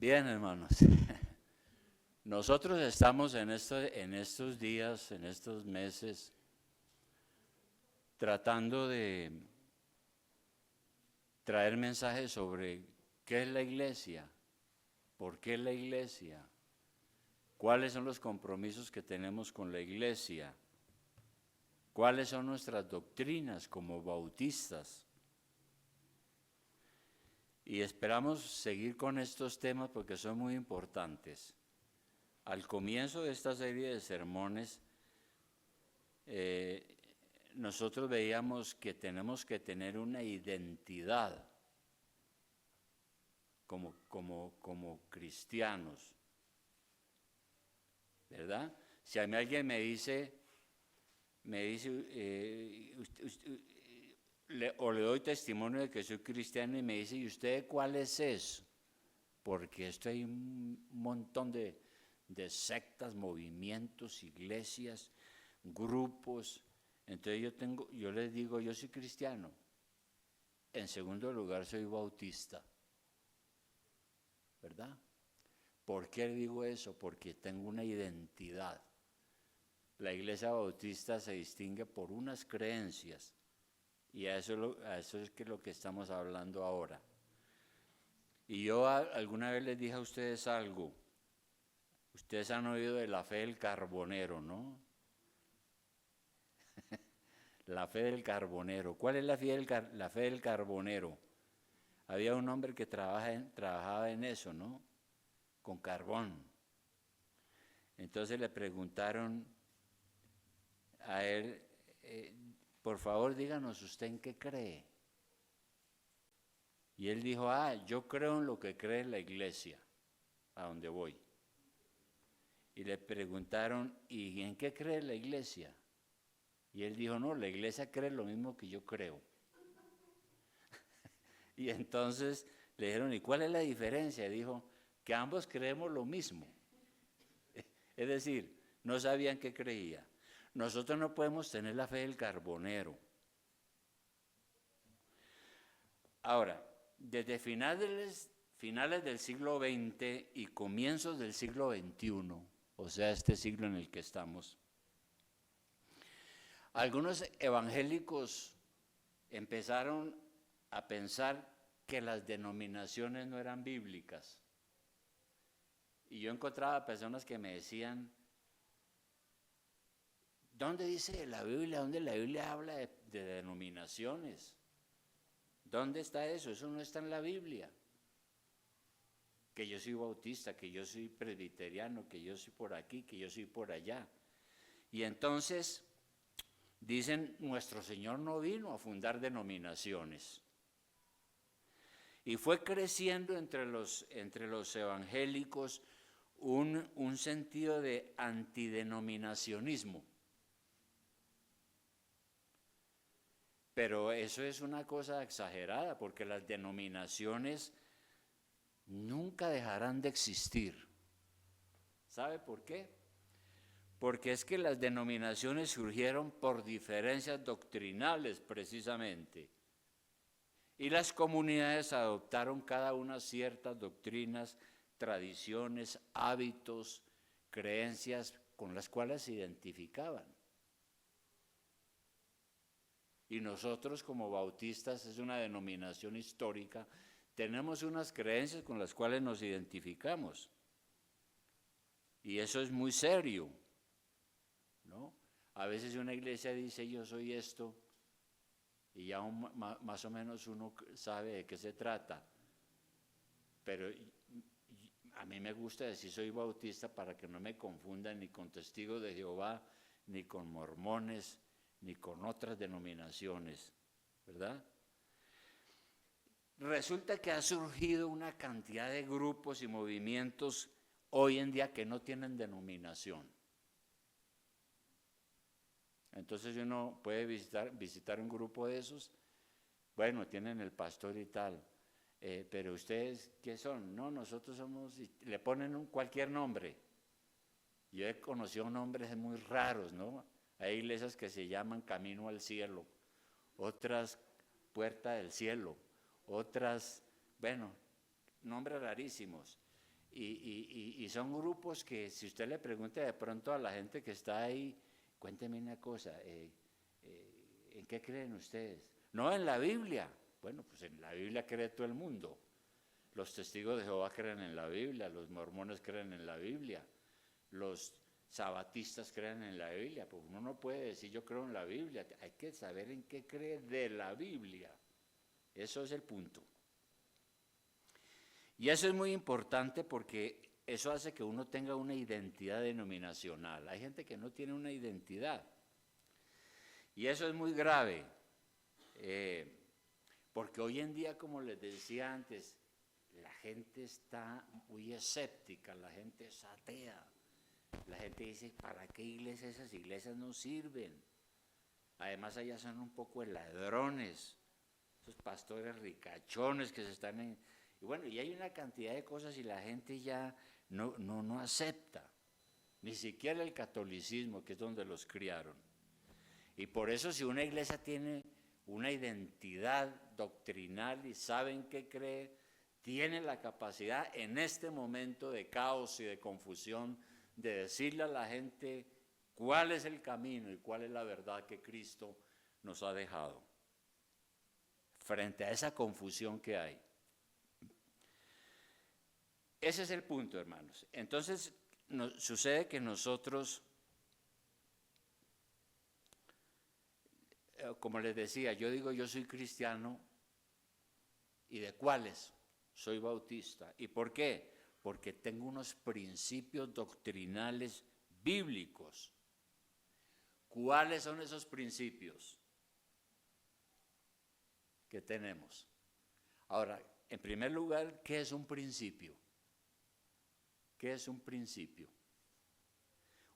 Bien, hermanos, nosotros estamos en estos días, en estos meses, tratando de traer mensajes sobre qué es la iglesia, por qué la iglesia, cuáles son los compromisos que tenemos con la iglesia, cuáles son nuestras doctrinas como bautistas. Y esperamos seguir con estos temas porque son muy importantes. Al comienzo de esta serie de sermones, nosotros veíamos que tenemos que tener una identidad como cristianos, ¿verdad? Si a mí alguien me dice o le doy testimonio de que soy cristiano y me dice, ¿y usted cuál es eso? Porque esto hay un montón de sectas, movimientos, iglesias, grupos. Entonces yo les digo, yo soy cristiano. En segundo lugar, soy bautista. ¿Verdad? ¿Por qué digo eso? Porque tengo una identidad. La iglesia bautista se distingue por unas creencias. Y a eso es lo que estamos hablando ahora. Y yo alguna vez les dije a ustedes algo. Ustedes han oído de la fe del carbonero, ¿no? La fe del carbonero. ¿Cuál es la fe del carbonero? Había un hombre que trabajaba en eso, ¿no? Con carbón. Entonces le preguntaron a él, por favor díganos usted en qué cree. Y él dijo, yo creo en lo que cree la iglesia, a donde voy. Y le preguntaron, ¿y en qué cree la iglesia? Y él dijo, no, la iglesia cree lo mismo que yo creo. Y entonces le dijeron, ¿y cuál es la diferencia? Y dijo, que ambos creemos lo mismo. Es decir, no sabían qué creía. Nosotros no podemos tener la fe del carbonero. Ahora, desde finales del siglo XX y comienzos del siglo XXI, o sea, este siglo en el que estamos, algunos evangélicos empezaron a pensar que las denominaciones no eran bíblicas. Y yo encontraba personas que me decían, ¿dónde dice la Biblia? ¿Dónde la Biblia habla de denominaciones? ¿Dónde está eso? Eso no está en la Biblia. Que yo soy bautista, que yo soy presbiteriano, que yo soy por aquí, que yo soy por allá. Y entonces dicen, nuestro Señor no vino a fundar denominaciones. Y fue creciendo entre los evangélicos un sentido de antidenominacionismo. Pero eso es una cosa exagerada, porque las denominaciones nunca dejarán de existir. ¿Sabe por qué? Porque es que las denominaciones surgieron por diferencias doctrinales precisamente. Y las comunidades adoptaron cada una ciertas doctrinas, tradiciones, hábitos, creencias con las cuales se identificaban. Y nosotros como bautistas, es una denominación histórica, tenemos unas creencias con las cuales nos identificamos. Y eso es muy serio, ¿no? A veces una iglesia dice, yo soy esto, y ya más o menos uno sabe de qué se trata. Pero a mí me gusta decir soy bautista para que no me confundan ni con testigos de Jehová, ni con mormones, ni con otras denominaciones, ¿verdad? Resulta que ha surgido una cantidad de grupos y movimientos hoy en día que no tienen denominación. Entonces uno puede visitar un grupo de esos, bueno, tienen el pastor y tal, pero ustedes, ¿qué son? No, nosotros somos, le ponen cualquier nombre. Yo he conocido nombres muy raros, ¿no? Hay iglesias que se llaman Camino al Cielo, otras Puerta del Cielo, otras, bueno, nombres rarísimos. y son grupos que si usted le pregunta de pronto a la gente que está ahí, cuénteme una cosa, ¿en qué creen ustedes? No, en la Biblia. Bueno, pues en la Biblia cree todo el mundo. Los testigos de Jehová creen en la Biblia, los mormones creen en la Biblia, los sabatistas creen en la Biblia. Pues uno no puede decir yo creo en la Biblia, hay que saber en qué cree de la Biblia. Eso es el punto. Y eso es muy importante porque eso hace que uno tenga una identidad denominacional. Hay gente que no tiene una identidad. Y eso es muy grave. Porque hoy en día, como les decía antes, la gente está muy escéptica, la gente es atea. La gente dice, ¿para qué iglesias? Esas iglesias no sirven. Además allá son un poco ladrones, esos pastores ricachones que se están en... Y bueno, y hay una cantidad de cosas y la gente ya no acepta, ni siquiera el catolicismo, que es donde los criaron. Y por eso si una iglesia tiene una identidad doctrinal y sabe en qué cree, tiene la capacidad en este momento de caos y de confusión de decirle a la gente cuál es el camino y cuál es la verdad que Cristo nos ha dejado frente a esa confusión que hay. Ese es el punto, hermanos. Entonces, sucede que nosotros, como les decía, yo digo yo soy cristiano, ¿y de cuáles? Soy bautista. ¿Y por qué? Porque tengo unos principios doctrinales bíblicos. ¿Cuáles son esos principios que tenemos? Ahora, en primer lugar, ¿qué es un principio? ¿Qué es un principio?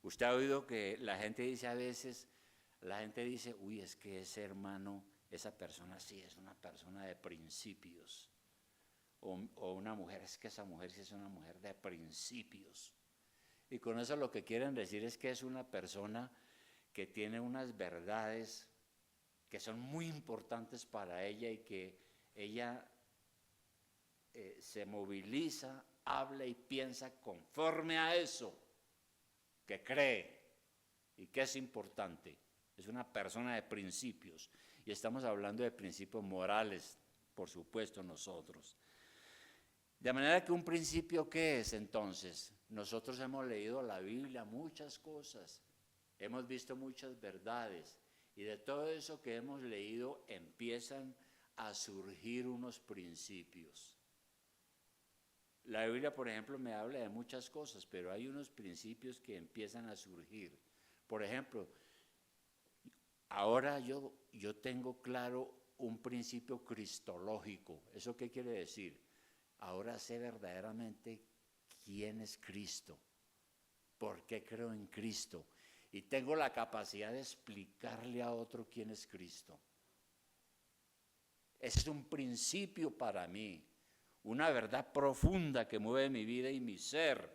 Usted ha oído que la gente dice a veces, uy, es que ese hermano, esa persona sí es una persona de principios. O una mujer, es que esa mujer sí es una mujer de principios. Y con eso lo que quieren decir es que es una persona que tiene unas verdades que son muy importantes para ella y que ella se moviliza, habla y piensa conforme a eso que cree y que es importante. Es una persona de principios. Y estamos hablando de principios morales, por supuesto, nosotros. De manera que un principio, ¿qué es entonces? Nosotros hemos leído la Biblia, muchas cosas, hemos visto muchas verdades, y de todo eso que hemos leído empiezan a surgir unos principios. La Biblia, por ejemplo, me habla de muchas cosas, pero hay unos principios que empiezan a surgir. Por ejemplo, ahora yo tengo claro un principio cristológico. ¿Eso qué quiere decir? Ahora sé verdaderamente quién es Cristo, por qué creo en Cristo, y tengo la capacidad de explicarle a otro quién es Cristo. Ese es un principio para mí, una verdad profunda que mueve mi vida y mi ser.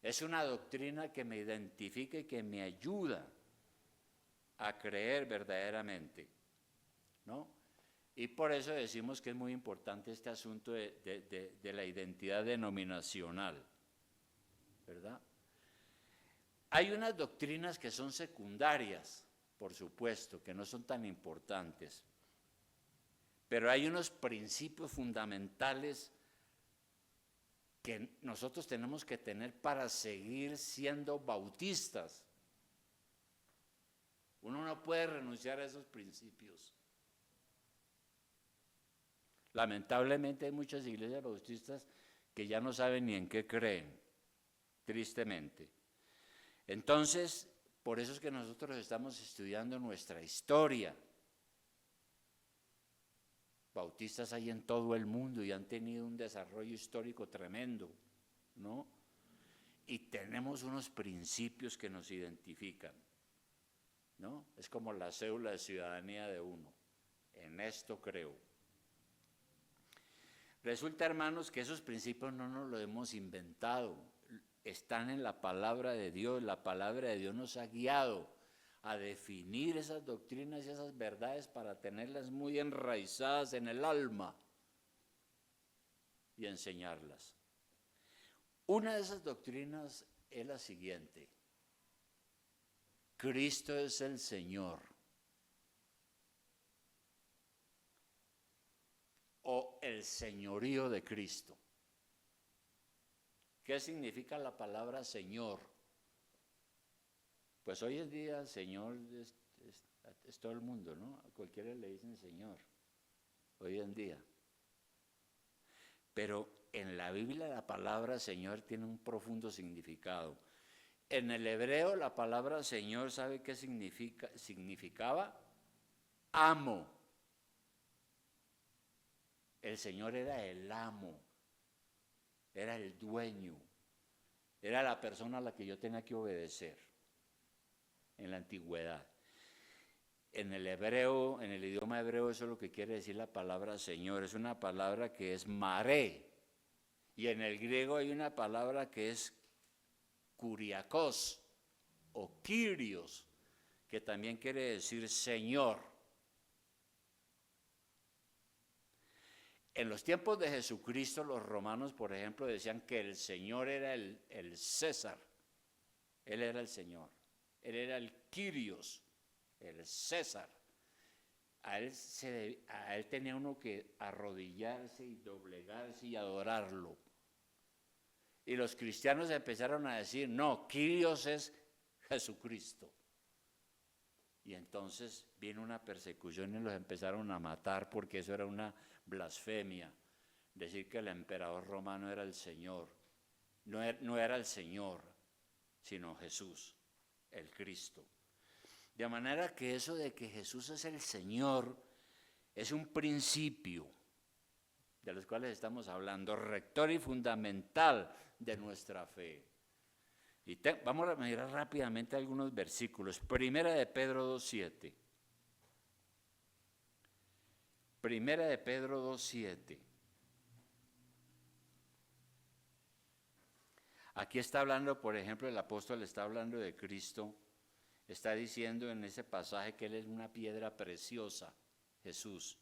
Es una doctrina que me identifica y que me ayuda a creer verdaderamente, ¿no? Y por eso decimos que es muy importante este asunto de la identidad denominacional, ¿verdad? Hay unas doctrinas que son secundarias, por supuesto, que no son tan importantes, pero hay unos principios fundamentales que nosotros tenemos que tener para seguir siendo bautistas. Uno no puede renunciar a esos principios. Lamentablemente hay muchas iglesias bautistas que ya no saben ni en qué creen, tristemente. Entonces, por eso es que nosotros estamos estudiando nuestra historia. Bautistas hay en todo el mundo y han tenido un desarrollo histórico tremendo, ¿no? Y tenemos unos principios que nos identifican, ¿no? Es como la cédula de ciudadanía de uno. En esto creo. Resulta, hermanos, que esos principios no nos los hemos inventado, están en la palabra de Dios. La palabra de Dios nos ha guiado a definir esas doctrinas y esas verdades para tenerlas muy enraizadas en el alma y enseñarlas. Una de esas doctrinas es la siguiente: Cristo es el Señor, o el señorío de Cristo. ¿Qué significa la palabra Señor? Pues hoy en día Señor es todo el mundo, ¿no? A cualquiera le dicen Señor, hoy en día. Pero en la Biblia la palabra Señor tiene un profundo significado. En el hebreo la palabra Señor, ¿sabe qué significaba? Amo. El Señor era el amo, era el dueño, era la persona a la que yo tenía que obedecer en la antigüedad. En el hebreo, en el idioma hebreo, eso es lo que quiere decir la palabra Señor. Es una palabra que es maré. Y en el griego hay una palabra que es kuriakos o kyrios, que también quiere decir Señor. En los tiempos de Jesucristo, los romanos, por ejemplo, decían que el Señor era el César. Él era el Señor. Él era el Kyrios, el César. A él tenía uno que arrodillarse y doblegarse y adorarlo. Y los cristianos empezaron a decir, no, Kyrios es Jesucristo. Y entonces vino una persecución y los empezaron a matar porque eso era una blasfemia. Decir que el emperador romano era el Señor. No era el Señor, sino Jesús, el Cristo. De manera que eso de que Jesús es el Señor es un principio de los cuales estamos hablando, rector y fundamental de nuestra fe. Y vamos a mirar rápidamente algunos versículos. Primera de Pedro 2:7. Primera de Pedro 2:7. Aquí está hablando, por ejemplo, el apóstol está hablando de Cristo. Está diciendo en ese pasaje que Él es una piedra preciosa, Jesús.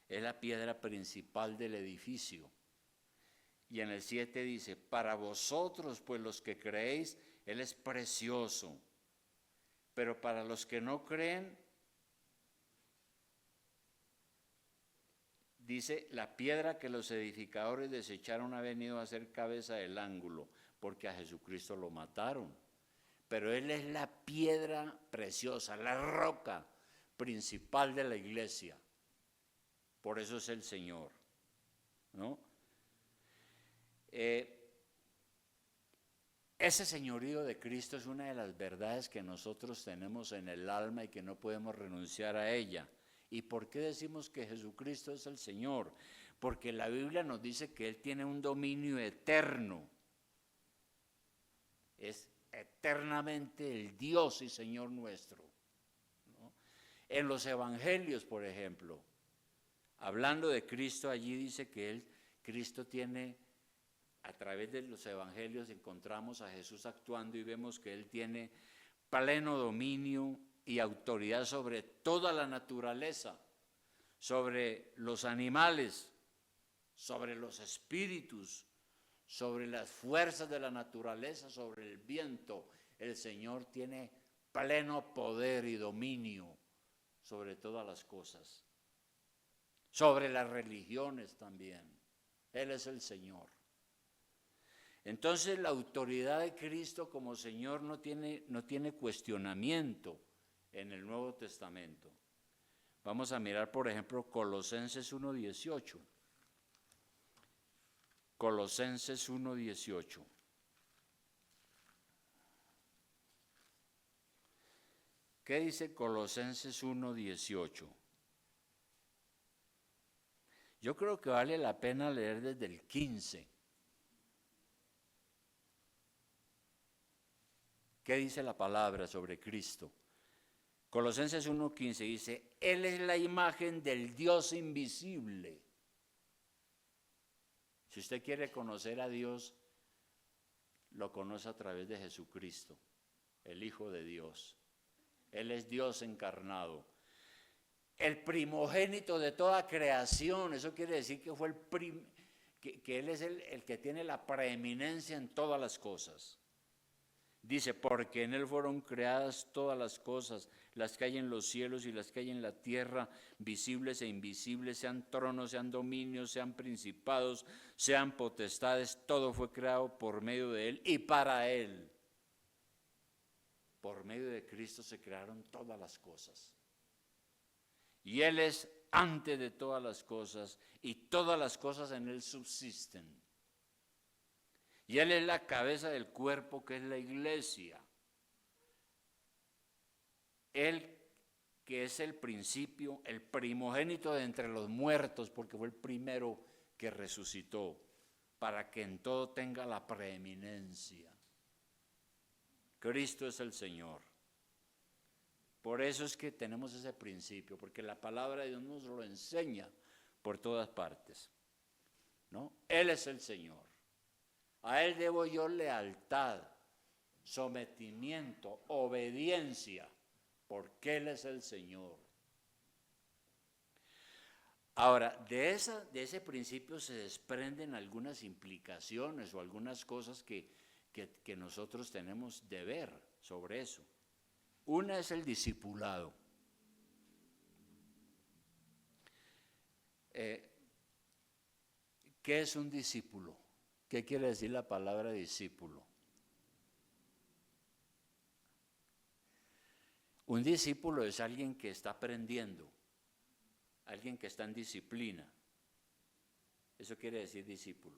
Es la piedra principal del edificio. Y en el 7 dice, para vosotros, pues los que creéis, Él es precioso. Pero para los que no creen, dice, la piedra que los edificadores desecharon ha venido a ser cabeza del ángulo, porque a Jesucristo lo mataron. Pero Él es la piedra preciosa, la roca principal de la iglesia. Por eso es el Señor, ¿no? Ese señorío de Cristo es una de las verdades que nosotros tenemos en el alma y que no podemos renunciar a ella. ¿Y por qué decimos que Jesucristo es el Señor? Porque la Biblia nos dice que Él tiene un dominio eterno. Es eternamente el Dios y Señor nuestro, ¿no? En los evangelios, por ejemplo, hablando de Cristo, allí dice que Cristo tiene, a través de los evangelios encontramos a Jesús actuando y vemos que Él tiene pleno dominio y autoridad sobre toda la naturaleza, sobre los animales, sobre los espíritus, sobre las fuerzas de la naturaleza, sobre el viento. El Señor tiene pleno poder y dominio sobre todas las cosas, sobre las religiones también. Él es el Señor. Entonces la autoridad de Cristo como Señor no tiene cuestionamiento en el Nuevo Testamento. Vamos a mirar, por ejemplo, Colosenses 1:18. Colosenses 1:18. ¿Qué dice Colosenses 1:18? Yo creo que vale la pena leer desde el 15. ¿Qué dice la palabra sobre Cristo? Colosenses 1:15 dice, Él es la imagen del Dios invisible. Si usted quiere conocer a Dios, lo conoce a través de Jesucristo, el Hijo de Dios. Él es Dios encarnado. El primogénito de toda creación, eso quiere decir que fue que Él es el que tiene la preeminencia en todas las cosas. Dice, porque en Él fueron creadas todas las cosas, las que hay en los cielos y las que hay en la tierra, visibles e invisibles, sean tronos, sean dominios, sean principados, sean potestades, todo fue creado por medio de Él y para Él. Por medio de Cristo se crearon todas las cosas. Y Él es antes de todas las cosas y todas las cosas en Él subsisten. Y Él es la cabeza del cuerpo que es la iglesia. Él que es el principio, el primogénito de entre los muertos, porque fue el primero que resucitó, para que en todo tenga la preeminencia. Cristo es el Señor. Por eso es que tenemos ese principio, porque la palabra de Dios nos lo enseña por todas partes, ¿no? Él es el Señor. A Él debo yo lealtad, sometimiento, obediencia, porque Él es el Señor. Ahora, de ese principio se desprenden algunas implicaciones o algunas cosas que nosotros tenemos de ver sobre eso. Una es el discipulado. ¿Qué es un discípulo? ¿Qué quiere decir la palabra discípulo? Un discípulo es alguien que está aprendiendo, alguien que está en disciplina. Eso quiere decir discípulo.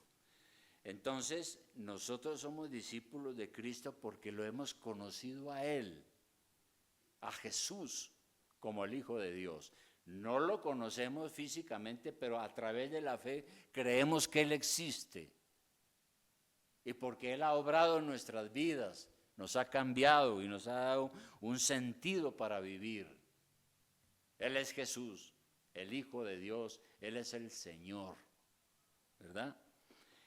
Entonces, nosotros somos discípulos de Cristo porque lo hemos conocido a Él, a Jesús, como el Hijo de Dios. No lo conocemos físicamente, pero a través de la fe creemos que Él existe. Y porque Él ha obrado en nuestras vidas, nos ha cambiado y nos ha dado un sentido para vivir. Él es Jesús, el Hijo de Dios, Él es el Señor, ¿verdad?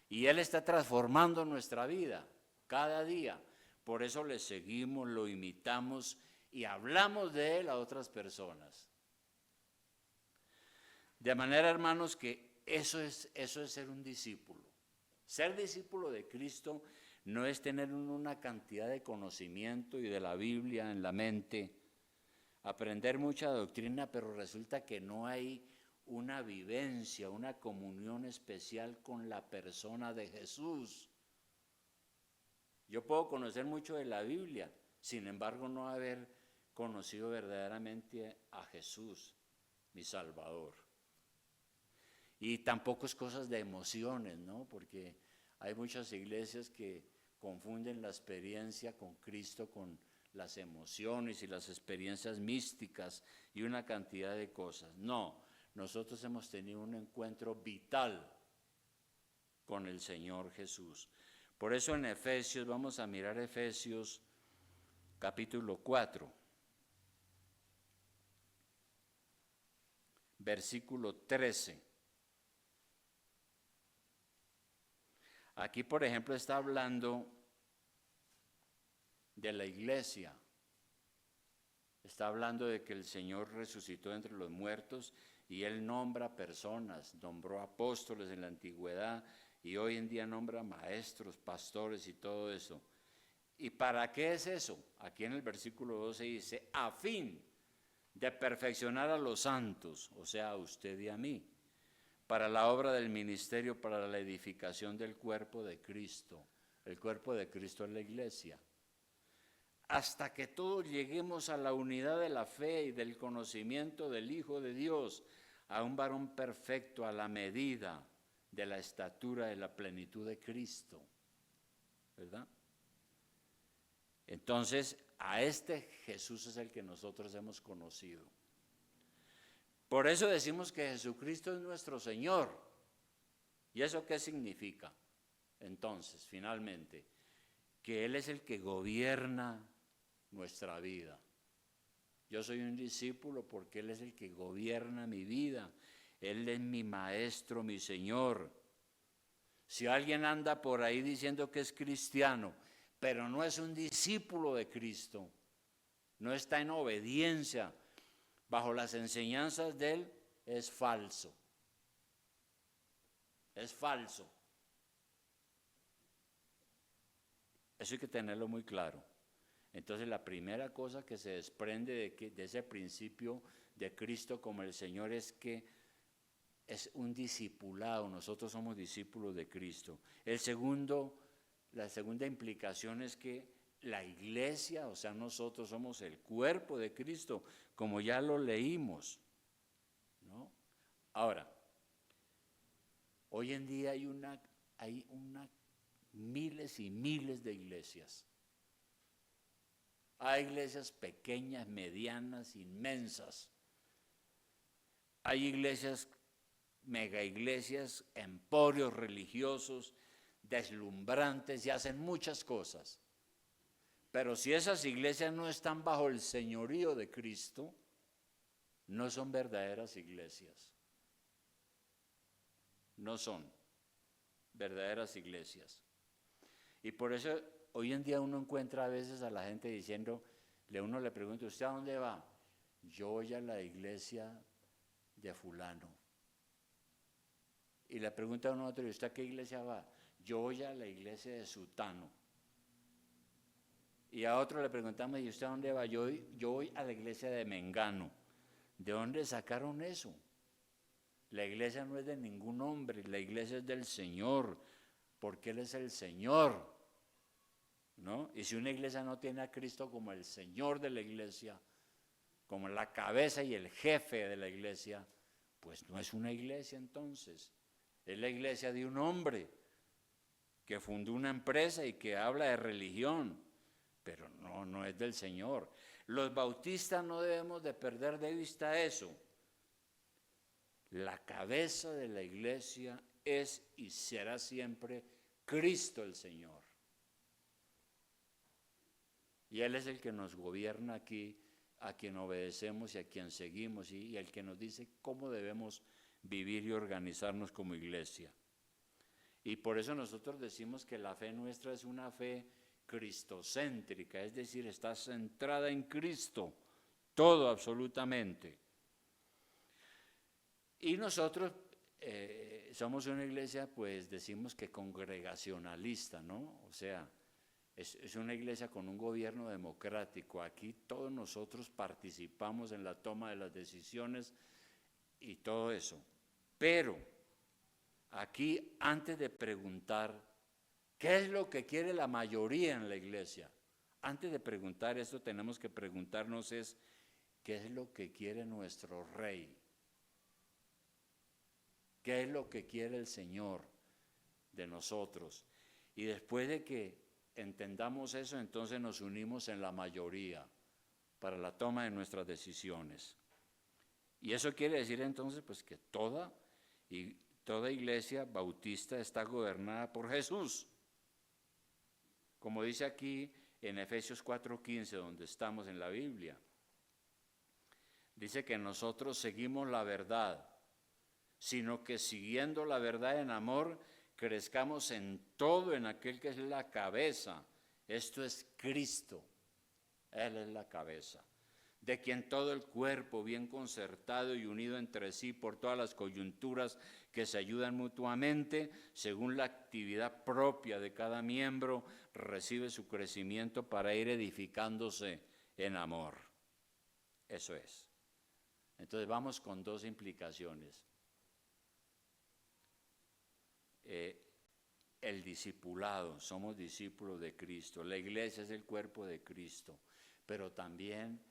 Y Él está transformando nuestra vida cada día. Por eso le seguimos, lo imitamos y hablamos de Él a otras personas. De manera, hermanos, que eso es ser un discípulo. Ser discípulo de Cristo no es tener una cantidad de conocimiento y de la Biblia en la mente, aprender mucha doctrina, pero resulta que no hay una vivencia, una comunión especial con la persona de Jesús. Yo puedo conocer mucho de la Biblia, sin embargo no haber conocido verdaderamente a Jesús, mi Salvador. Y tampoco es cosas de emociones, ¿no? Porque hay muchas iglesias que confunden la experiencia con Cristo con las emociones y las experiencias místicas y una cantidad de cosas. No, nosotros hemos tenido un encuentro vital con el Señor Jesús. Por eso en Efesios, vamos a mirar Efesios capítulo 4, versículo 13. Aquí, por ejemplo, está hablando de la iglesia. Está hablando de que el Señor resucitó entre los muertos y Él nombra personas, nombró apóstoles en la antigüedad y hoy en día nombra maestros, pastores y todo eso. ¿Y para qué es eso? Aquí en el versículo 12 dice, a fin de perfeccionar a los santos, o sea, a usted y a mí, para la obra del ministerio, para la edificación del cuerpo de Cristo. El cuerpo de Cristo es la iglesia. Hasta que todos lleguemos a la unidad de la fe y del conocimiento del Hijo de Dios, a un varón perfecto a la medida de la estatura de la plenitud de Cristo. ¿Verdad? Entonces, a este Jesús es el que nosotros hemos conocido. Por eso decimos que Jesucristo es nuestro Señor. ¿Y eso qué significa? Entonces, finalmente, que Él es el que gobierna nuestra vida. Yo soy un discípulo porque Él es el que gobierna mi vida. Él es mi maestro, mi Señor. Si alguien anda por ahí diciendo que es cristiano, pero no es un discípulo de Cristo, no está en obediencia bajo las enseñanzas de Él, es falso. es falso. Eso hay que tenerlo muy claro. Entonces la primera cosa que se desprende de ese principio de Cristo como el Señor es que es un discipulado, nosotros somos discípulos de Cristo. La segunda implicación es que la iglesia, o sea, nosotros somos el cuerpo de Cristo, como ya lo leímos, ¿no? Ahora, hoy en día hay miles y miles de iglesias. Hay iglesias pequeñas, medianas, inmensas. Hay iglesias, mega iglesias, emporios religiosos, deslumbrantes y hacen muchas cosas. Pero si esas iglesias no están bajo el señorío de Cristo, no son verdaderas iglesias. No son verdaderas iglesias. Y por eso hoy en día uno encuentra a veces a la gente diciendo, uno le pregunta, ¿usted a dónde va? Yo voy a la iglesia de fulano. Y le pregunta a uno a otro, ¿y usted a qué iglesia va? Yo voy a la iglesia de sutano. Y a otro le preguntamos, ¿y usted a dónde va? Yo voy a la iglesia de mengano. ¿De dónde sacaron eso? La iglesia no es de ningún hombre, la iglesia es del Señor, porque Él es el Señor, ¿no? Y si una iglesia no tiene a Cristo como el Señor de la iglesia, como la cabeza y el jefe de la iglesia, pues no es una iglesia entonces. Es la iglesia de un hombre que fundó una empresa y que habla de religión, pero no es del Señor. Los bautistas no debemos de perder de vista eso. La cabeza de la iglesia es y será siempre Cristo el Señor. Y Él es el que nos gobierna aquí, a quien obedecemos y a quien seguimos, y el que nos dice cómo debemos vivir y organizarnos como iglesia. Y por eso nosotros decimos que la fe nuestra es una fe cristocéntrica, es decir, está centrada en Cristo, todo absolutamente. Y nosotros somos una iglesia, pues decimos que congregacionalista, ¿no? O sea, es una iglesia con un gobierno democrático. Aquí todos nosotros participamos en la toma de las decisiones y todo eso. Pero aquí, antes de preguntar qué es lo que quiere la mayoría en la iglesia, antes de preguntar esto tenemos que preguntarnos qué es lo que quiere nuestro Rey. ¿Qué es lo que quiere el Señor de nosotros? Y después de que entendamos eso, entonces nos unimos en la mayoría para la toma de nuestras decisiones. Y eso quiere decir entonces pues que toda iglesia bautista está gobernada por Jesús. Como dice aquí en Efesios 4:15, donde estamos en la Biblia. Dice que nosotros seguimos la verdad, sino que siguiendo la verdad en amor, crezcamos en todo en aquel que es la cabeza. Esto es Cristo. Él es la cabeza, de quien todo el cuerpo, bien concertado y unido entre sí por todas las coyunturas que se ayudan mutuamente, según la actividad propia de cada miembro, recibe su crecimiento para ir edificándose en amor. Eso es. Entonces vamos con dos implicaciones. El discipulado, somos discípulos de Cristo, la iglesia es el cuerpo de Cristo, pero también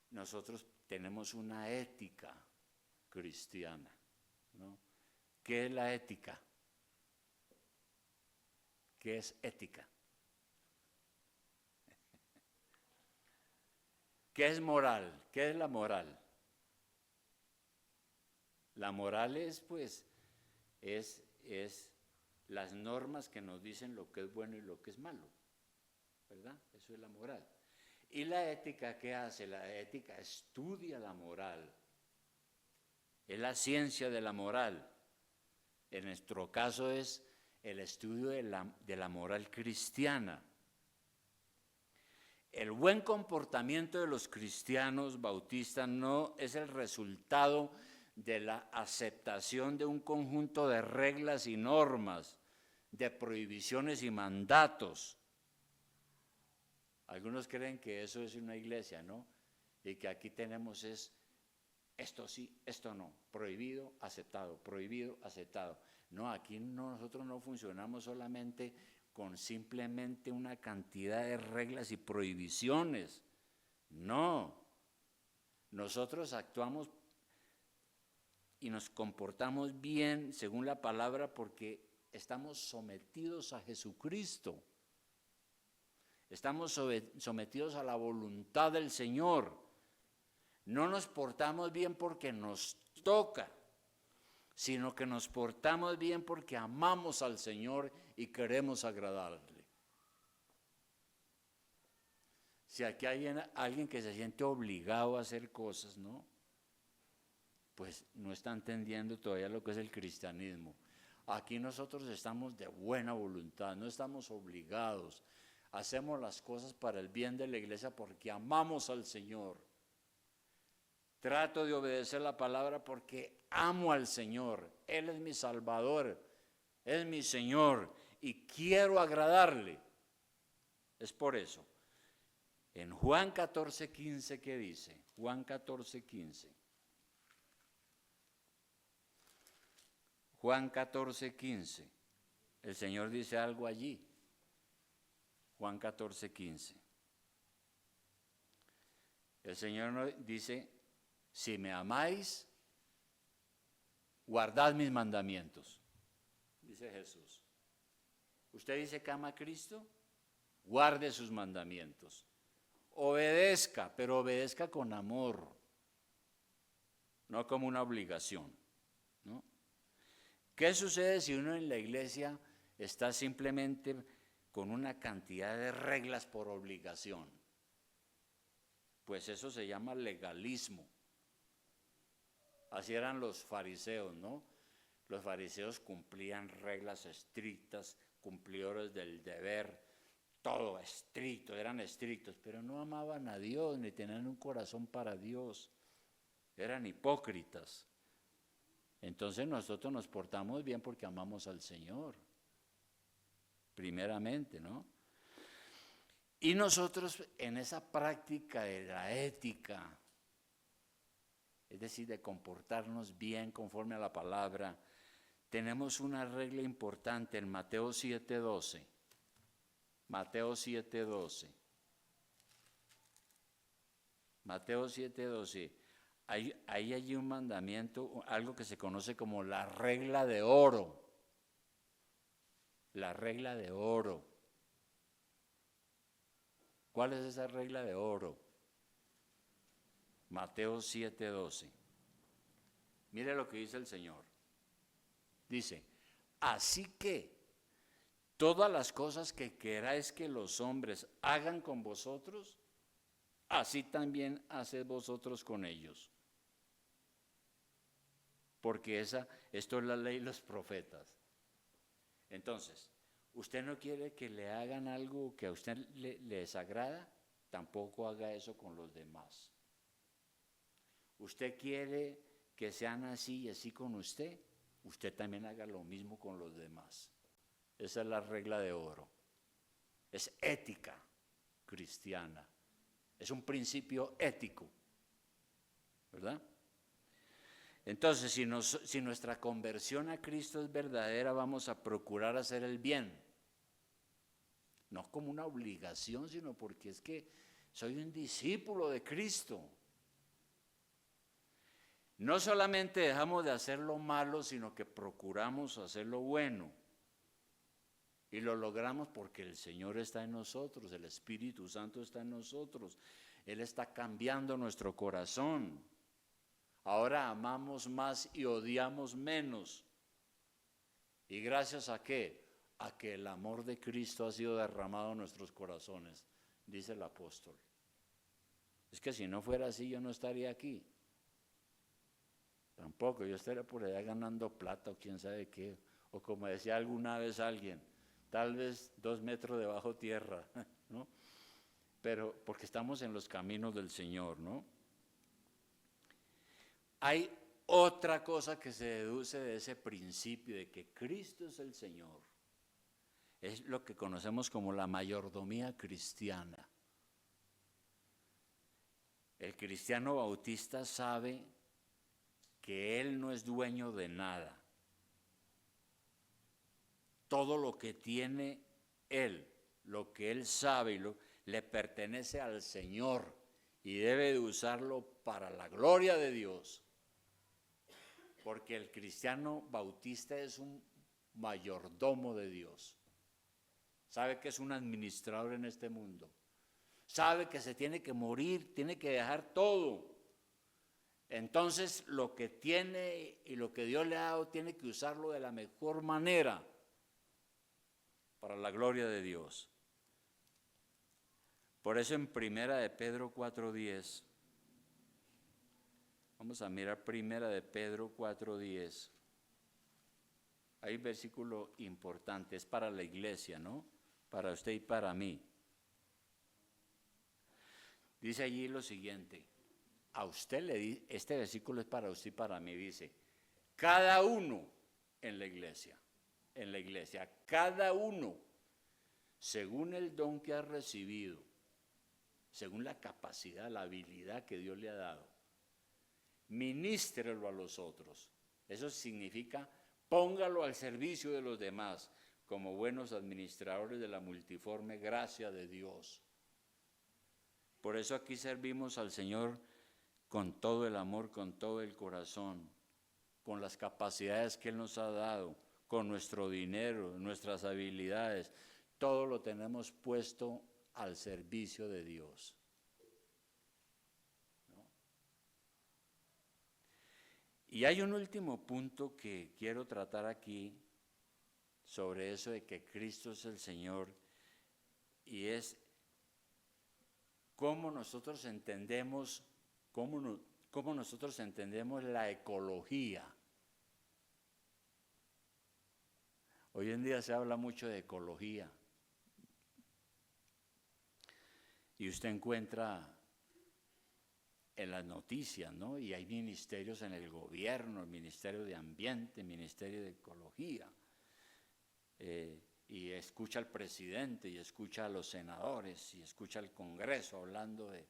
nosotros tenemos una ética cristiana, ¿no? ¿Qué es la ética? ¿Qué es ética? ¿Qué es moral? ¿Qué es la moral? La moral es, pues, es las normas que nos dicen lo que es bueno y lo que es malo, ¿verdad? Eso es la moral. ¿Y la ética qué hace? La ética estudia la moral. Es la ciencia de la moral. En nuestro caso es el estudio de la moral cristiana. El buen comportamiento de los cristianos bautistas no es el resultado de la aceptación de un conjunto de reglas y normas, de prohibiciones y mandatos. Algunos creen que eso es una iglesia, ¿no? Y que aquí tenemos es esto sí, esto no, prohibido, aceptado, prohibido, aceptado. No, aquí nosotros no funcionamos solamente con simplemente una cantidad de reglas y prohibiciones. No, nosotros actuamos y nos comportamos bien según la palabra porque estamos sometidos a Jesucristo. Estamos sometidos a la voluntad del Señor. No nos portamos bien porque nos toca, sino que nos portamos bien porque amamos al Señor y queremos agradarle. Si aquí hay alguien que se siente obligado a hacer cosas, ¿no? Pues no está entendiendo todavía lo que es el cristianismo. Aquí nosotros estamos de buena voluntad, no estamos obligados. Hacemos las cosas para el bien de la iglesia porque amamos al Señor. Trato de obedecer la palabra porque amo al Señor. Él es mi Salvador, es mi Señor y quiero agradarle. Es por eso. En Juan 14:15, ¿qué dice? Juan 14:15. Juan 14:15. El Señor dice algo allí. Juan 14:15. El Señor dice, si me amáis, guardad mis mandamientos, dice Jesús. ¿Usted dice que ama a Cristo? Guarde sus mandamientos. Obedezca, pero obedezca con amor, no como una obligación, ¿no? ¿Qué sucede si uno en la iglesia está simplemente con una cantidad de reglas por obligación? Pues eso se llama legalismo. Así eran los fariseos, ¿no? Los fariseos cumplían reglas estrictas, cumplidores del deber, todo estricto, eran estrictos, pero no amaban a Dios ni tenían un corazón para Dios. Eran hipócritas. Entonces nosotros nos portamos bien porque amamos al Señor, primeramente, ¿no? Y nosotros en esa práctica de la ética, es decir, de comportarnos bien conforme a la palabra, tenemos una regla importante en Mateo 7:12. Mateo 7:12. Mateo 7:12. Ahí hay un mandamiento, algo que se conoce como la regla de oro. La regla de oro. ¿Cuál es esa regla de oro? Mateo 7:12. Mire lo que dice el Señor. Dice, así que todas las cosas que queráis que los hombres hagan con vosotros, así también haced vosotros con ellos. Porque esto es la ley y los profetas. Entonces, ¿usted no quiere que le hagan algo que a usted le desagrada? Tampoco haga eso con los demás. ¿Usted quiere que sean así y así con usted? Usted también haga lo mismo con los demás. Esa es la regla de oro. Es ética cristiana. Es un principio ético, ¿verdad? Entonces, si nuestra conversión a Cristo es verdadera, vamos a procurar hacer el bien. No como una obligación, sino porque es que soy un discípulo de Cristo. No solamente dejamos de hacer lo malo, sino que procuramos hacer lo bueno. Y lo logramos porque el Señor está en nosotros, el Espíritu Santo está en nosotros. Él está cambiando nuestro corazón. Ahora amamos más y odiamos menos. ¿Y gracias a qué? A que el amor de Cristo ha sido derramado en nuestros corazones, dice el apóstol. Es que si no fuera así, yo no estaría aquí. Tampoco, yo estaría por allá ganando plata o quién sabe qué. O como decía alguna vez alguien, tal vez 2 metros debajo tierra, ¿no? Pero porque estamos en los caminos del Señor, ¿no? Hay Otra cosa que se deduce de ese principio de que Cristo es el Señor es lo que conocemos como la mayordomía cristiana. El cristiano bautista sabe que él no es dueño de nada. Todo lo que tiene él, lo que él sabe, le pertenece al Señor y debe de usarlo para la gloria de Dios. Porque el cristiano bautista es un mayordomo de Dios. Sabe que es un administrador en este mundo. Sabe que se tiene que morir, tiene que dejar todo. Entonces lo que tiene y lo que Dios le ha dado tiene que usarlo de la mejor manera para la gloria de Dios. Por eso en Primera de Pedro 4:10, vamos a mirar Primera de Pedro 4:10. Hay un versículo importante, es para la iglesia, ¿no? Para usted y para mí. Dice allí lo siguiente, a usted le dice, este versículo es para usted y para mí, dice, cada uno en la iglesia, cada uno, según el don que ha recibido, según la capacidad, la habilidad que Dios le ha dado, ministrelo a los otros. Eso significa, póngalo al servicio de los demás, como buenos administradores de la multiforme gracia de Dios. Por eso aquí servimos al Señor con todo el amor, con todo el corazón, con las capacidades que Él nos ha dado, con nuestro dinero, nuestras habilidades, todo lo tenemos puesto al servicio de Dios. ¿No? Y hay un último punto que quiero tratar aquí sobre eso de que Cristo es el Señor, y es cómo nosotros entendemos, cómo nosotros entendemos la ecología. Hoy en día se habla mucho de ecología. Y usted encuentra en las noticias, ¿no? Y hay ministerios en el gobierno, el Ministerio de Ambiente, el Ministerio de Ecología. Y escucha al presidente, y escucha a los senadores, y escucha al Congreso hablando de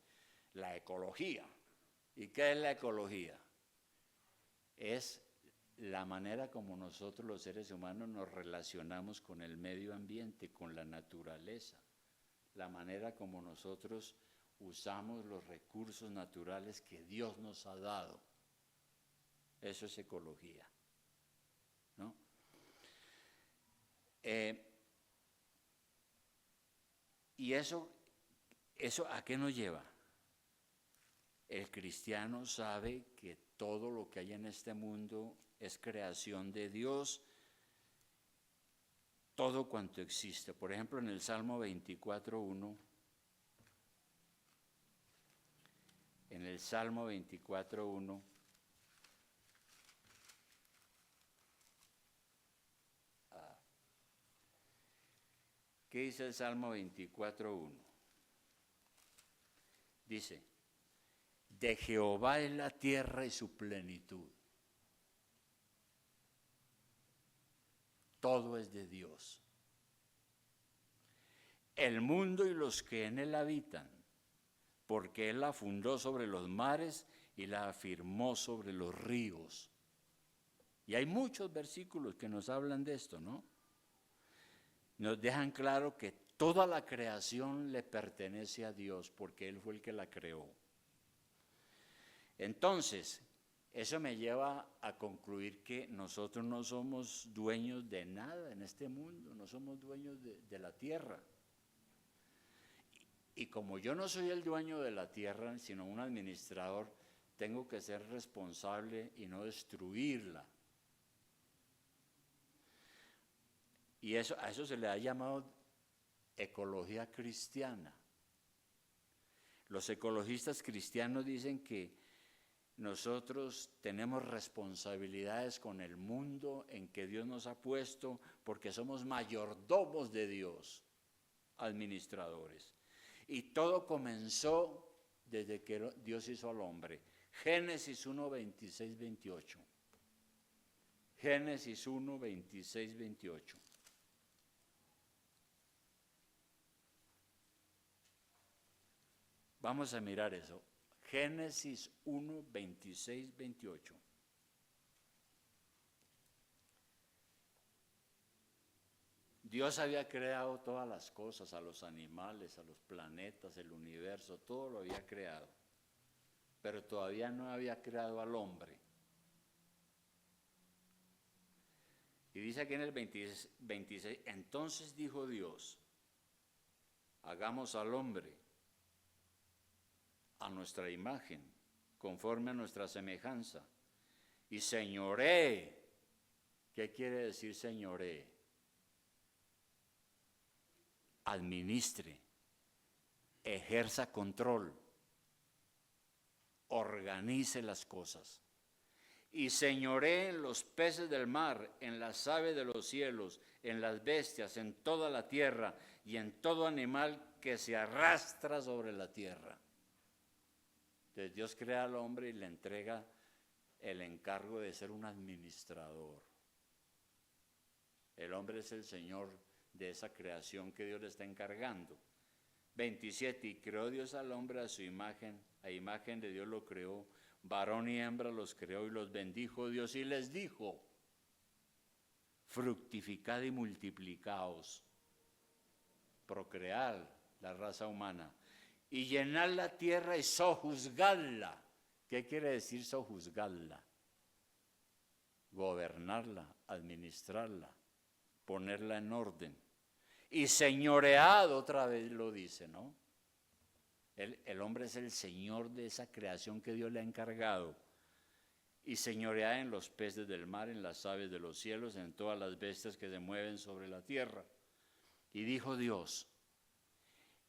la ecología. ¿Y qué es la ecología? Es la manera como nosotros los seres humanos nos relacionamos con el medio ambiente, con la naturaleza, la manera como nosotros usamos los recursos naturales que Dios nos ha dado. Eso es ecología, ¿no? ¿Y eso a qué nos lleva? El cristiano sabe que todo lo que hay en este mundo es creación de Dios, todo cuanto existe. Por ejemplo, en el Salmo 24:1, ¿qué dice el Salmo 24:1? Dice, de Jehová es la tierra y su plenitud. Todo es de Dios. El mundo y los que en él habitan, porque él la fundó sobre los mares y la afirmó sobre los ríos. Y hay muchos versículos que nos hablan de esto, ¿no? Nos dejan claro que toda la creación le pertenece a Dios porque Él fue el que la creó. Entonces, eso me lleva a concluir que nosotros no somos dueños de nada en este mundo, no somos dueños de la tierra. Y como yo no soy el dueño de la tierra, sino un administrador, tengo que ser responsable y no destruirla. Y a eso se le ha llamado ecología cristiana. Los ecologistas cristianos dicen que nosotros tenemos responsabilidades con el mundo en que Dios nos ha puesto porque somos mayordomos de Dios, administradores. Y todo comenzó desde que Dios hizo al hombre. Génesis 1, 26, 28. Génesis 1, 26, 28. Vamos a mirar eso. Génesis 1, 26, 28. Dios había creado todas las cosas, a los animales, a los planetas, el universo, todo lo había creado. Pero todavía no había creado al hombre. Y dice aquí en el 26, entonces dijo Dios, hagamos al hombre a nuestra imagen, conforme a nuestra semejanza, y señoree. ¿Qué quiere decir señoree? Administre, ejerza control, organice las cosas. Y señoree en los peces del mar, en las aves de los cielos, en las bestias, en toda la tierra y en todo animal que se arrastra sobre la tierra. Entonces Dios crea al hombre y le entrega el encargo de ser un administrador. El hombre es el Señor de esa creación que Dios le está encargando. 27, y creó Dios al hombre a su imagen, a imagen de Dios lo creó, varón y hembra los creó y los bendijo Dios y les dijo, fructificad y multiplicaos, procread la raza humana y llenad la tierra y sojuzgadla. ¿Qué quiere decir sojuzgadla? Gobernarla, administrarla, ponerla en orden. Y señoread, otra vez lo dice, ¿no? El hombre es el señor de esa creación que Dios le ha encargado. Y señoread en los peces del mar, en las aves de los cielos, en todas las bestias que se mueven sobre la tierra. Y dijo Dios,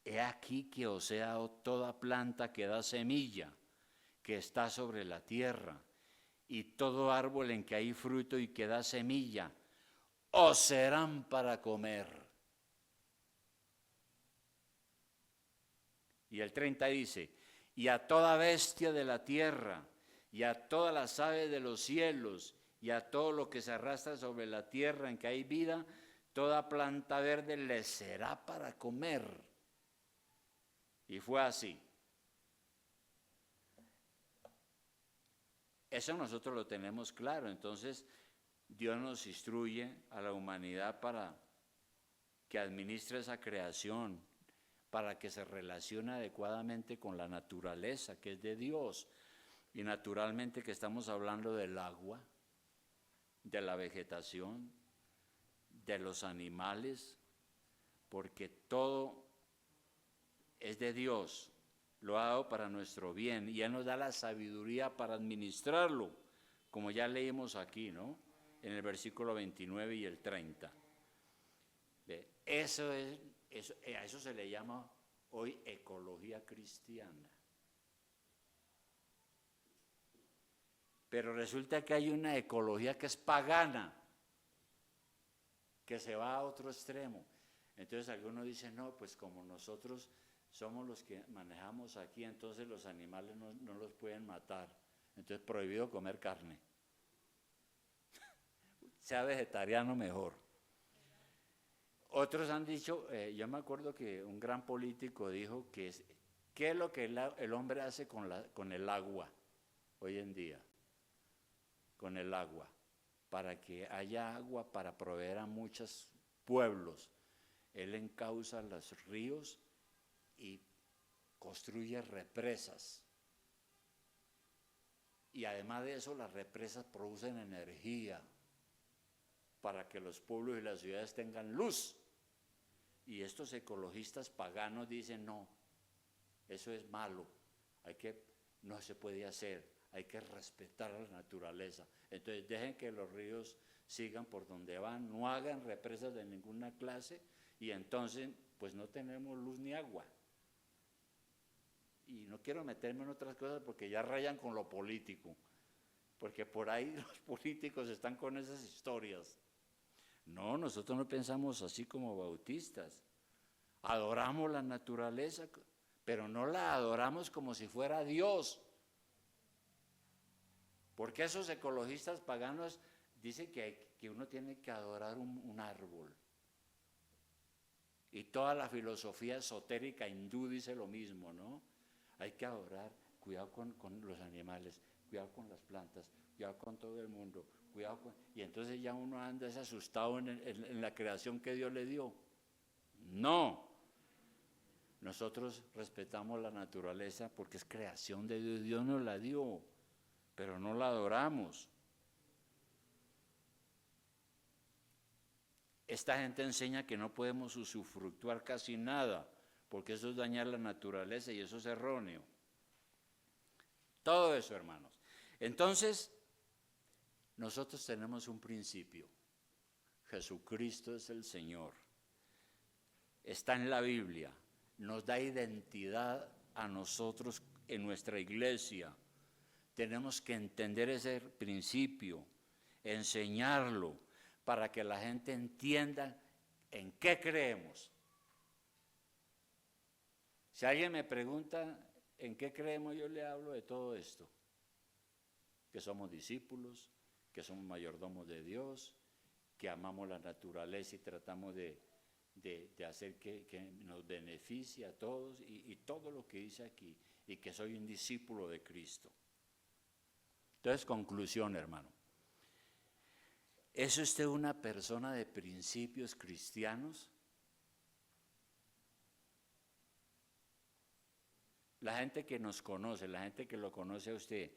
he aquí que os he dado toda planta que da semilla, que está sobre la tierra, y todo árbol en que hay fruto y que da semilla, os serán para comer. Y el 30 dice, y a toda bestia de la tierra, y a todas las aves de los cielos, y a todo lo que se arrastra sobre la tierra en que hay vida, toda planta verde les será para comer. Y fue así. Eso nosotros lo tenemos claro. Entonces, Dios nos instruye a la humanidad para que administre esa creación, para que se relacione adecuadamente con la naturaleza que es de Dios. Y naturalmente que estamos hablando del agua, de la vegetación, de los animales, porque todo es de Dios, lo ha dado para nuestro bien y Él nos da la sabiduría para administrarlo, como ya leímos aquí, ¿no? En el versículo 29 y el 30. A eso se le llama hoy ecología cristiana. Pero resulta que hay una ecología que es pagana, que se va a otro extremo. Entonces algunos dicen, no, pues como nosotros somos los que manejamos aquí, entonces los animales no los pueden matar. Entonces prohibido comer carne. Sea vegetariano mejor. Otros han dicho, yo me acuerdo que un gran político dijo que ¿qué es lo que el hombre hace con el agua hoy en día? Con el agua, para que haya agua para proveer a muchos pueblos. Él encauza los ríos y construye represas. Y además de eso, las represas producen energía para que los pueblos y las ciudades tengan luz. Y estos ecologistas paganos dicen, no, eso es malo, no se puede hacer. Hay que respetar la naturaleza. Entonces dejen que los ríos sigan por donde van, no hagan represas de ninguna clase y entonces pues no tenemos luz ni agua. Y no quiero meterme en otras cosas porque ya rayan con lo político, porque por ahí los políticos están con esas historias. No, nosotros no pensamos así como bautistas. Adoramos la naturaleza, pero no la adoramos como si fuera Dios. Porque esos ecologistas paganos dicen que uno tiene que adorar un árbol. Y toda la filosofía esotérica hindú dice lo mismo, ¿no? Hay que adorar, cuidado con los animales, cuidado con las plantas, cuidado con todo el mundo, cuidado con... Y entonces ya uno anda asustado en la creación que Dios le dio. No. Nosotros respetamos la naturaleza porque es creación de Dios, Dios nos la dio, pero no la adoramos. Esta gente enseña que no podemos usufructuar casi nada, porque eso es dañar la naturaleza y eso es erróneo. Todo eso, hermanos. Entonces, nosotros tenemos un principio. Jesucristo es el Señor. Está en la Biblia. Nos da identidad a nosotros en nuestra iglesia. Tenemos que entender ese principio, enseñarlo, para que la gente entienda en qué creemos. Si alguien me pregunta en qué creemos, yo le hablo de todo esto. Que somos discípulos, que somos mayordomos de Dios, que amamos la naturaleza y tratamos de hacer que nos beneficie a todos y todo lo que dice aquí, y que soy un discípulo de Cristo. Entonces, conclusión, hermano. ¿Es usted una persona de principios cristianos? La gente que nos conoce, la gente que lo conoce a usted,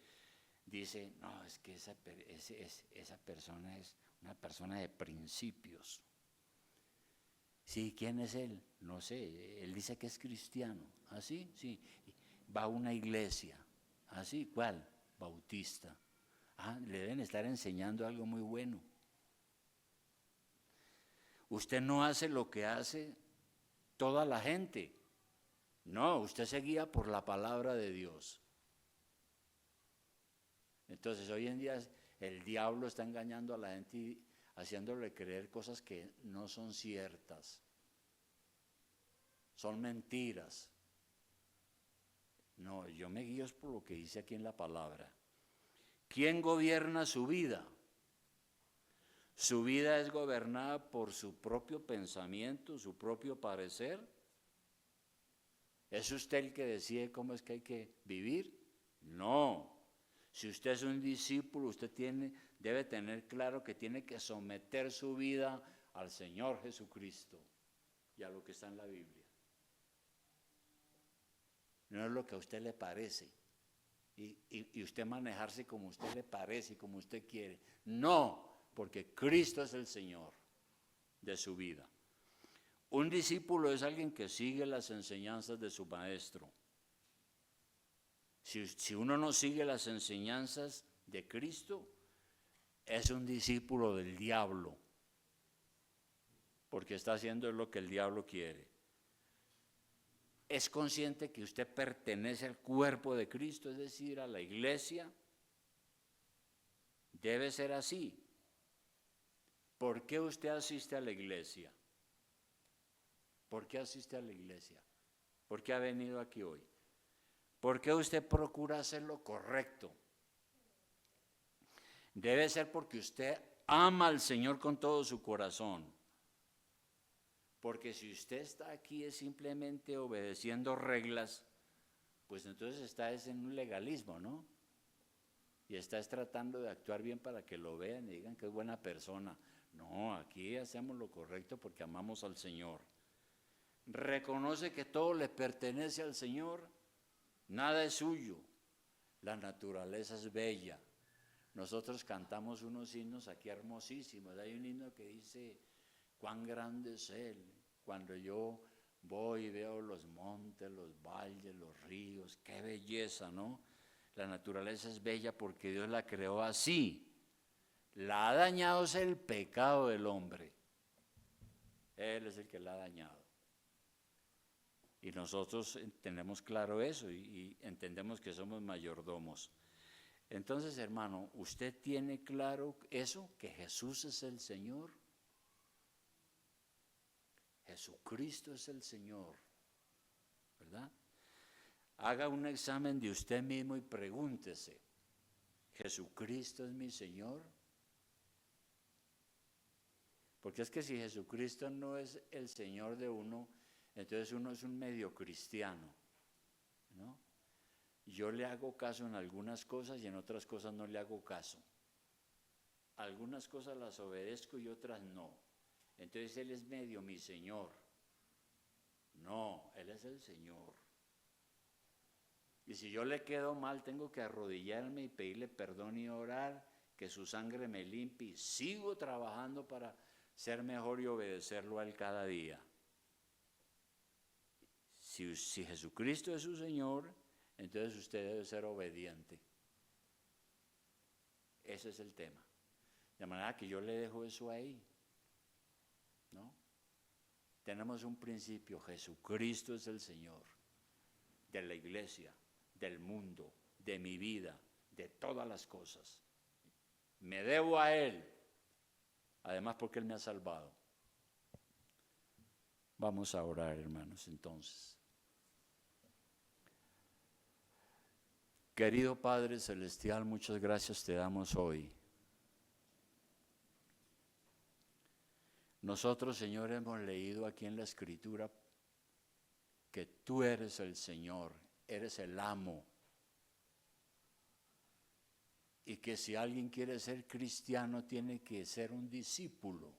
dice, no, es que esa persona es una persona de principios. Sí, ¿quién es él? No sé, él dice que es cristiano. ¿Ah, sí? Sí. Va a una iglesia. ¿Ah, sí? ¿Cuál? Bautista. Ah, le deben estar enseñando algo muy bueno. Usted no hace lo que hace toda la gente. No, usted se guía por la palabra de Dios. Entonces, hoy en día el diablo está engañando a la gente y haciéndole creer cosas que no son ciertas. Son mentiras. No, yo me guío por lo que dice aquí en la palabra. ¿Quién gobierna su vida? ¿Su vida es gobernada por su propio pensamiento, su propio parecer? ¿Es usted el que decide cómo es que hay que vivir? No. Si usted es un discípulo, usted debe tener claro que tiene que someter su vida al Señor Jesucristo y a lo que está en la Biblia. No es lo que a usted le parece y usted manejarse como a usted le parece y como usted quiere. No. Porque Cristo es el Señor de su vida. Un discípulo es alguien que sigue las enseñanzas de su maestro. Si uno no sigue las enseñanzas de Cristo, es un discípulo del diablo, porque está haciendo lo que el diablo quiere. ¿Es consciente que usted pertenece al cuerpo de Cristo, es decir, a la iglesia? Debe ser así. ¿Por qué usted asiste a la iglesia? ¿Por qué asiste a la iglesia? ¿Por qué ha venido aquí hoy? ¿Por qué usted procura hacer lo correcto? Debe ser porque usted ama al Señor con todo su corazón. Porque si usted está aquí es simplemente obedeciendo reglas, pues entonces está en un legalismo, ¿no? Y está tratando de actuar bien para que lo vean y digan que es buena persona. No, aquí hacemos lo correcto porque amamos al Señor. Reconoce que todo le pertenece al Señor, nada es suyo. La naturaleza es bella. Nosotros cantamos unos himnos aquí hermosísimos. Hay un himno que dice, cuán grande es Él. Cuando yo voy y veo los montes, los valles, los ríos, qué belleza, ¿no? La naturaleza es bella porque Dios la creó así. La ha dañado es el pecado del hombre. Él es el que la ha dañado. Y nosotros tenemos claro eso y entendemos que somos mayordomos. Entonces, hermano, ¿usted tiene claro eso? Que Jesús es el Señor. Jesucristo es el Señor, ¿verdad? Haga un examen de usted mismo y pregúntese, ¿Jesucristo es mi Señor? Porque es que si Jesucristo no es el Señor de uno, entonces uno es un medio cristiano, ¿no? Yo le hago caso en algunas cosas y en otras cosas no le hago caso. Algunas cosas las obedezco y otras no. Entonces Él es medio mi Señor. No, Él es el Señor. Y si yo le quedo mal, tengo que arrodillarme y pedirle perdón y orar, que su sangre me limpie, y sigo trabajando para ser mejor y obedecerlo a Él cada día. Si Jesucristo es su Señor, entonces usted debe ser obediente. Ese es el tema. De manera que yo le dejo eso ahí, ¿no? Tenemos un principio: Jesucristo es el Señor de la iglesia, del mundo, de mi vida, de todas las cosas. Me debo a Él, además porque Él me ha salvado. Vamos a orar, hermanos, entonces. Querido Padre Celestial, muchas gracias te damos hoy. Nosotros, Señor, hemos leído aquí en la Escritura que tú eres el Señor, eres el amo. Y que si alguien quiere ser cristiano, tiene que ser un discípulo.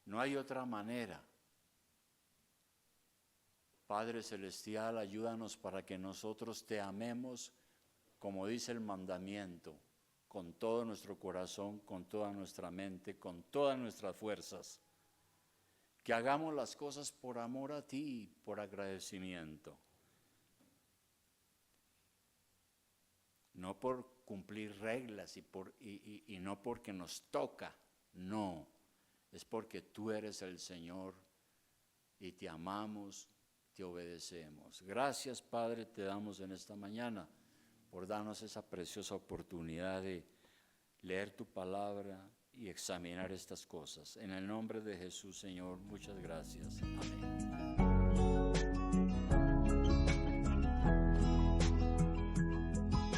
No hay otra manera. Padre Celestial, ayúdanos para que nosotros te amemos, como dice el mandamiento, con todo nuestro corazón, con toda nuestra mente, con todas nuestras fuerzas. Que hagamos las cosas por amor a ti, por agradecimiento. No por cumplir reglas y no porque nos toca, no. Es porque tú eres el Señor y te amamos, te obedecemos. Gracias, Padre, te damos en esta mañana por darnos esa preciosa oportunidad de leer tu palabra y examinar estas cosas. En el nombre de Jesús, Señor, muchas gracias. Amén.